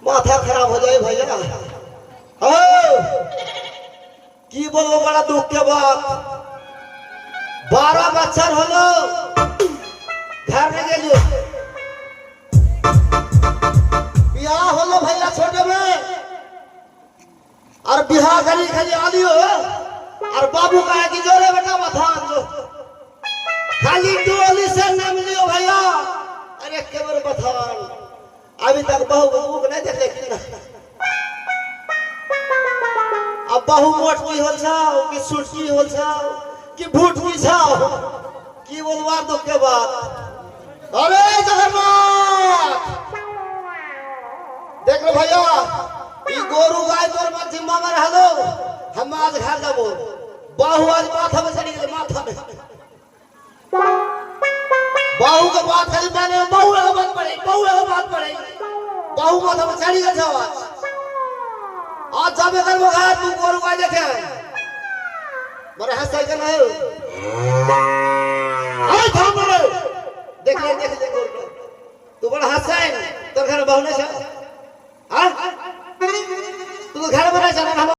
माथा खराब हो जाए भैया। की बोलो बड़ा दुख के बात। 12 बच्चर हलो घर में गेलियो बियाह हलो भैया छोटे में और बिहार गली खाली आलियो और बाबू कहे कि जो रे बेटा बथान जो खाली डोली से नाम लियो भैया। अरे केवल बथान अभी तक बहू को नहीं देख लेकिन अब बहू मोट की होल छाओ कि सुटकी होल छाओ कि भूट की छाओ की बोलवा दुख के बात। अरे जगन्नाथ देख लो भैया ई गोरु गाय तोर मत जिम्मा में रहलो हम आज घर जाबो बहू आज माथा में चढ़ी गई माथा में बहू के बात खाली माने बहू के बात पड़े बहू माथा में चढ़ी गई आज जाबे कर घर तू गोरु गाय देखे मरे हंसाई के नहीं हाय थाम रे देख ले गोरु तू बड़ा हंसाई तो घर बहू ने हां तू घर में रह जाना।